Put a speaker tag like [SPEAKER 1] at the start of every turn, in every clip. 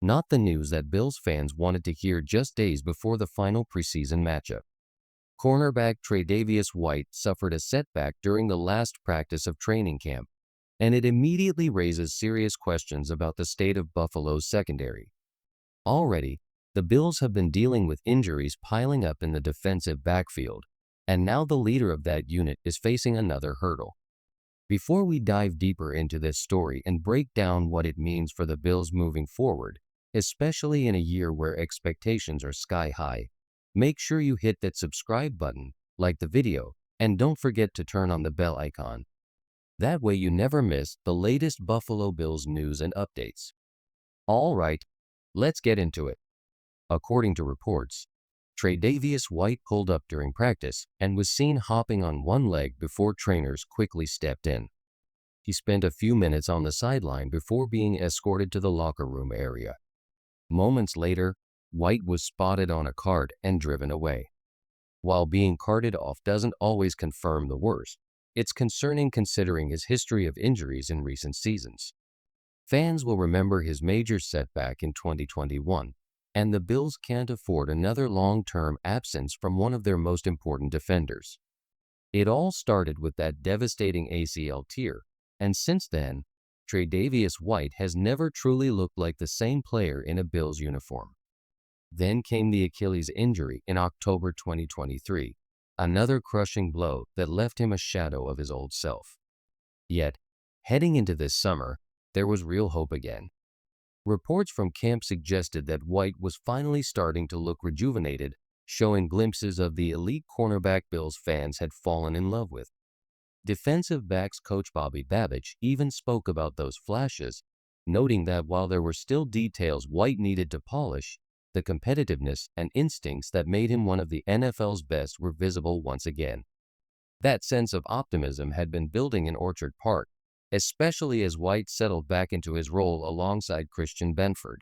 [SPEAKER 1] Not the news that Bills fans wanted to hear just days before the final preseason matchup. Cornerback Tre'davious White suffered a setback during the last practice of training camp, and it immediately raises serious questions about the state of Buffalo's secondary. Already, the Bills have been dealing with injuries piling up in the defensive backfield, and now the leader of that unit is facing another hurdle. Before we dive deeper into this story and break down what it means for the Bills moving forward, especially in a year where expectations are sky high, make sure you hit that subscribe button, like the video, and don't forget to turn on the bell icon. That way you never miss the latest Buffalo Bills news and updates. All right, let's get into it. According to reports, Tre'davious White pulled up during practice and was seen hopping on one leg before trainers quickly stepped in. He spent a few minutes on the sideline before being escorted to the locker room area. Moments later, White was spotted on a cart and driven away. While being carted off doesn't always confirm the worst, it's concerning considering his history of injuries in recent seasons. Fans will remember his major setback in 2021, and the Bills can't afford another long-term absence from one of their most important defenders. It all started with that devastating ACL tear, and since then, Tre'davious White has never truly looked like the same player in a Bills uniform. Then came the Achilles injury in October 2023, another crushing blow that left him a shadow of his old self. Yet, heading into this summer, there was real hope again. Reports from camp suggested that White was finally starting to look rejuvenated, showing glimpses of the elite cornerback Bills fans had fallen in love with. Defensive backs coach Bobby Babich even spoke about those flashes, noting that while there were still details White needed to polish, the competitiveness and instincts that made him one of the NFL's best were visible once again. That sense of optimism had been building in Orchard Park, especially as White settled back into his role alongside Christian Benford.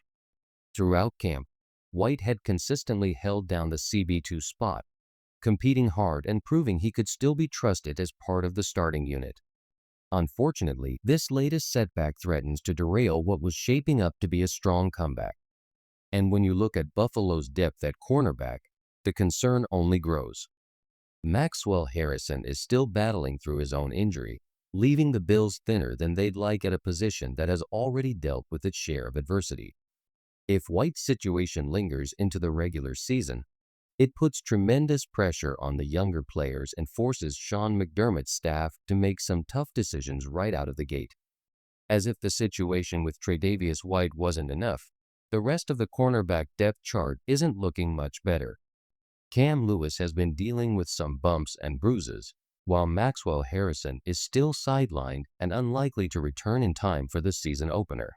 [SPEAKER 1] Throughout camp, White had consistently held down the CB2 spot, competing hard and proving he could still be trusted as part of the starting unit. Unfortunately, this latest setback threatens to derail what was shaping up to be a strong comeback. And when you look at Buffalo's depth at cornerback, the concern only grows. Maxwell Harrison is still battling through his own injury, leaving the Bills thinner than they'd like at a position that has already dealt with its share of adversity. If White's situation lingers into the regular season, it puts tremendous pressure on the younger players and forces Sean McDermott's staff to make some tough decisions right out of the gate. As if the situation with Tre'davious White wasn't enough, the rest of the cornerback depth chart isn't looking much better. Cam Lewis has been dealing with some bumps and bruises, while Maxwell Harrison is still sidelined and unlikely to return in time for the season opener.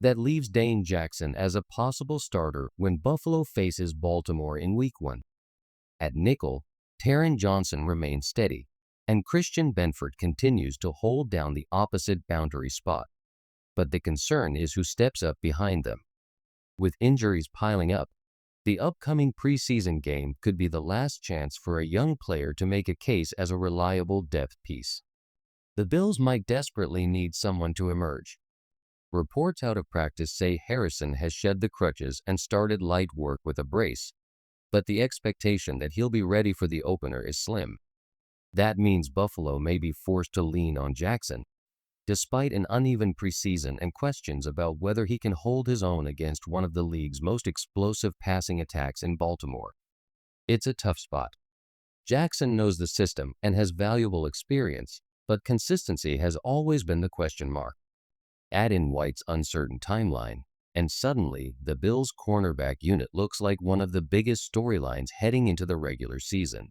[SPEAKER 1] That leaves Dane Jackson as a possible starter when Buffalo faces Baltimore in Week 1. At nickel, Taron Johnson remains steady, and Christian Benford continues to hold down the opposite boundary spot. But the concern is who steps up behind them. With injuries piling up, the upcoming preseason game could be the last chance for a young player to make a case as a reliable depth piece. The Bills might desperately need someone to emerge. Reports out of practice say Harrison has shed the crutches and started light work with a brace, but the expectation that he'll be ready for the opener is slim. That means Buffalo may be forced to lean on Jackson, despite an uneven preseason and questions about whether he can hold his own against one of the league's most explosive passing attacks in Baltimore. It's a tough spot. Jackson knows the system and has valuable experience, but consistency has always been the question mark. Add in White's uncertain timeline, and suddenly the Bills' cornerback unit looks like one of the biggest storylines heading into the regular season.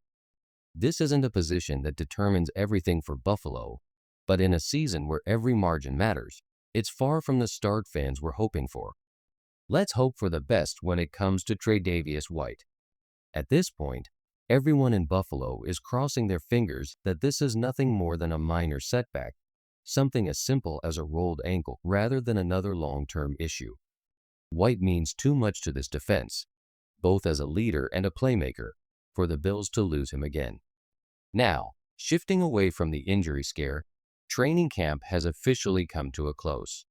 [SPEAKER 1] This isn't a position that determines everything for Buffalo, but in a season where every margin matters, it's far from the start fans were hoping for. Let's hope for the best when it comes to Tre'davious White. At this point, everyone in Buffalo is crossing their fingers that this is nothing more than a minor setback, something as simple as a rolled ankle rather than another long-term issue. White means too much to this defense, both as a leader and a playmaker, for the Bills to lose him again. Now, shifting away from the injury scare, training camp has officially come to a close.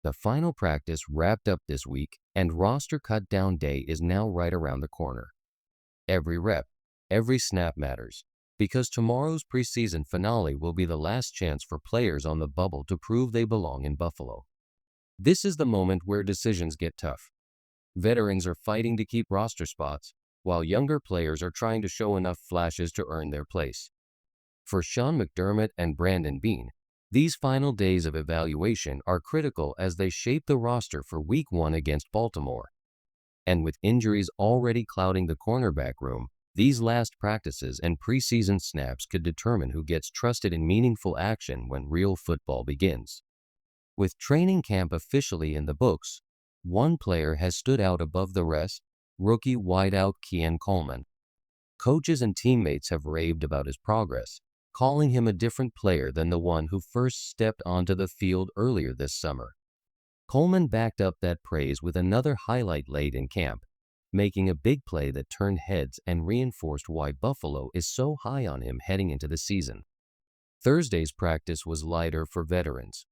[SPEAKER 1] The final practice wrapped up this week, and roster cut-down day is now right around the corner. Every rep, every snap matters, because tomorrow's preseason finale will be the last chance for players on the bubble to prove they belong in Buffalo. This is the moment where decisions get tough. Veterans are fighting to keep roster spots, while younger players are trying to show enough flashes to earn their place. For Sean McDermott and Brandon Beane, these final days of evaluation are critical as they shape the roster for Week 1 against Baltimore. And with injuries already clouding the cornerback room, these last practices and preseason snaps could determine who gets trusted in meaningful action when real football begins. With training camp officially in the books, one player has stood out above the rest: rookie wideout Keon Coleman. Coaches and teammates have raved about his progress, calling him a different player than the one who first stepped onto the field earlier this summer. Coleman backed up that praise with another highlight late in camp, making a big play that turned heads and reinforced why Buffalo is so high on him heading into the season. Thursday's practice was lighter for veterans.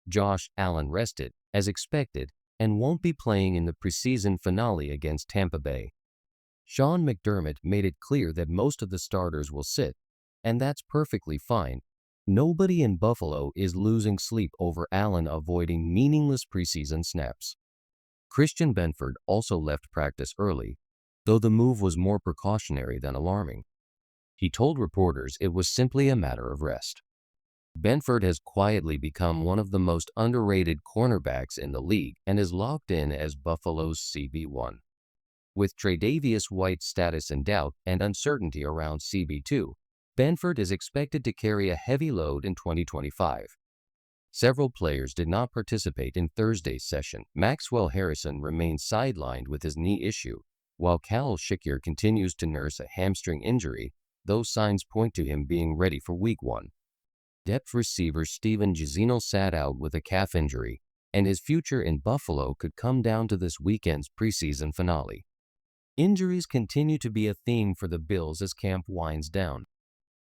[SPEAKER 1] Josh Allen rested, as expected, and won't be playing in the preseason finale against Tampa Bay. Sean McDermott made it clear that most of the starters will sit, and that's perfectly fine. Nobody in Buffalo is losing sleep over Allen avoiding meaningless preseason snaps. Christian Benford also left practice early, though the move was more precautionary than alarming. He told reporters it was simply a matter of rest. Benford has quietly become one of the most underrated cornerbacks in the league and is locked in as Buffalo's CB1. With tre'davious White's status in doubt and uncertainty around CB2, Benford is expected to carry a heavy load in 2025. Several players did not participate in Thursday's session. Maxwell Harrison remains sidelined with his knee issue, while Khalil Shakir continues to nurse a hamstring injury, though signs point to him being ready for Week 1. Depth receiver Steven Gizino sat out with a calf injury, and his future in Buffalo could come down to this weekend's preseason finale. Injuries continue to be a theme for the Bills as camp winds down.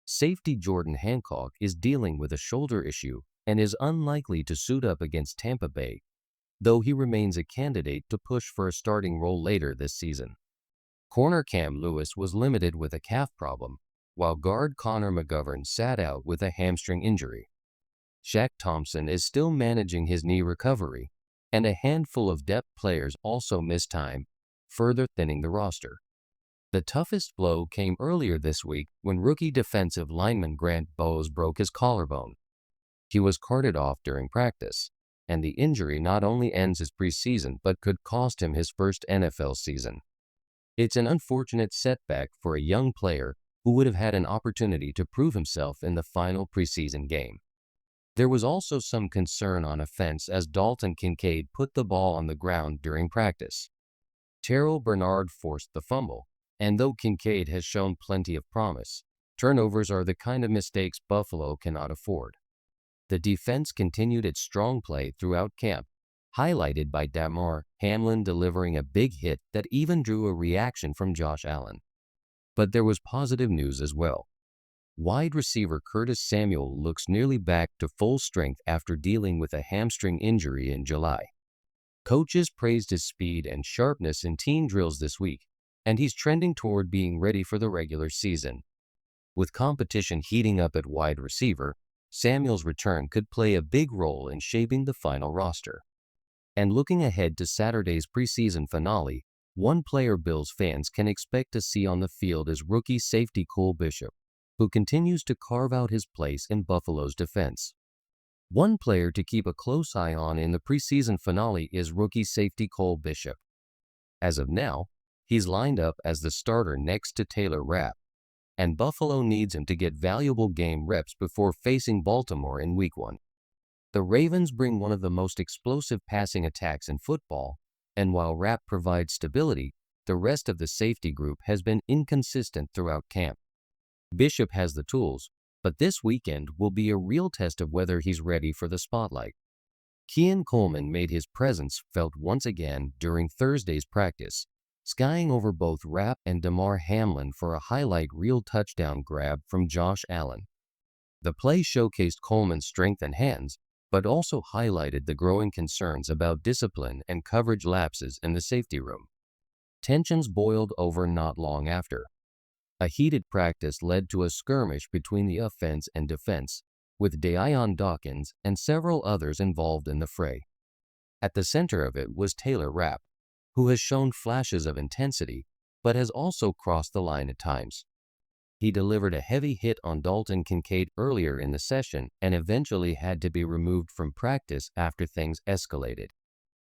[SPEAKER 1] Safety Jordan Hancock is dealing with a shoulder issue and is unlikely to suit up against Tampa Bay, though he remains a candidate to push for a starting role later this season. Corner Cam Lewis was limited with a calf problem, while guard Connor McGovern sat out with a hamstring injury. Shaq Thompson is still managing his knee recovery, and a handful of depth players also missed time, further thinning the roster. The toughest blow came earlier this week when rookie defensive lineman Grant Bowes broke his collarbone. He was carted off during practice, and the injury not only ends his preseason but could cost him his first NFL season. It's an unfortunate setback for a young player who would have had an opportunity to prove himself in the final preseason game. There was also some concern on offense as Dalton Kincaid put the ball on the ground during practice. Terrell Bernard forced the fumble, and though Kincaid has shown plenty of promise, turnovers are the kind of mistakes Buffalo cannot afford. The defense continued its strong play throughout camp, highlighted by Damar Hamlin delivering a big hit that even drew a reaction from Josh Allen. But there was positive news as well. Wide receiver Curtis Samuel looks nearly back to full strength after dealing with a hamstring injury in July. Coaches praised his speed and sharpness in team drills this week, and he's trending toward being ready for the regular season. With competition heating up at wide receiver, Samuel's return could play a big role in shaping the final roster. And looking ahead to Saturday's preseason finale, one player Bills fans can expect to see on the field is rookie safety Cole Bishop, who continues to carve out his place in Buffalo's defense. One player to keep a close eye on in the preseason finale is rookie safety Cole Bishop. As of now, he's lined up as the starter next to Taylor Rapp, and Buffalo needs him to get valuable game reps before facing Baltimore in Week 1. The Ravens bring one of the most explosive passing attacks in football, and while Rapp provides stability, the rest of the safety group has been inconsistent throughout camp. Bishop has the tools, but this weekend will be a real test of whether he's ready for the spotlight. Keon Coleman made his presence felt once again during Thursday's practice, skying over both Rapp and Damar Hamlin for a highlight reel touchdown grab from Josh Allen. The play showcased Coleman's strength and hands, but also highlighted the growing concerns about discipline and coverage lapses in the safety room. Tensions boiled over not long after. A heated practice led to a skirmish between the offense and defense, with Deion Dawkins and several others involved in the fray. At the center of it was Taylor Rapp, who has shown flashes of intensity, but has also crossed the line at times. He delivered a heavy hit on Dalton Kincaid earlier in the session and eventually had to be removed from practice after things escalated.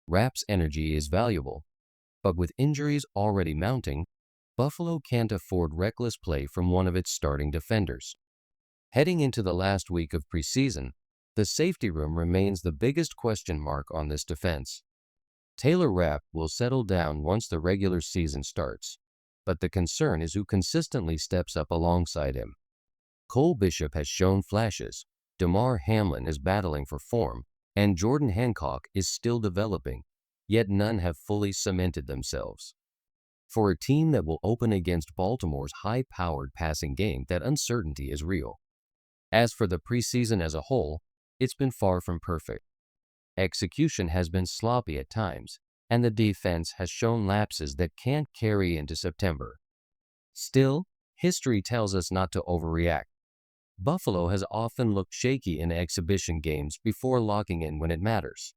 [SPEAKER 1] Rapp's energy is valuable, but with injuries already mounting, Buffalo can't afford reckless play from one of its starting defenders. Heading into the last week of preseason, the safety room remains the biggest question mark on this defense. Taylor Rapp will settle down once the regular season starts, but the concern is who consistently steps up alongside him. Cole Bishop has shown flashes, Damar Hamlin is battling for form, and Jordan Hancock is still developing, yet none have fully cemented themselves. For a team that will open against Baltimore's high-powered passing game, that uncertainty is real. As for the preseason as a whole, it's been far from perfect. Execution has been sloppy at times, and the defense has shown lapses that can't carry into September. Still, history tells us not to overreact. Buffalo has often looked shaky in exhibition games before locking in when it matters.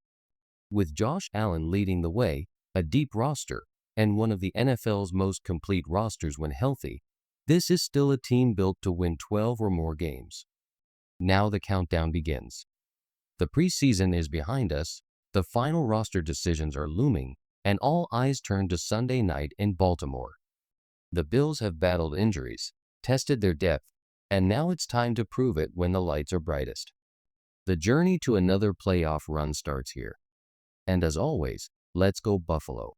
[SPEAKER 1] With Josh Allen leading the way, a deep roster, and one of the NFL's most complete rosters when healthy, this is still a team built to win 12 or more games. Now the countdown begins. The preseason is behind us, the final roster decisions are looming, and all eyes turn to Sunday night in Baltimore. The Bills have battled injuries, tested their depth, and now it's time to prove it when the lights are brightest. The journey to another playoff run starts here. And as always, let's go Buffalo.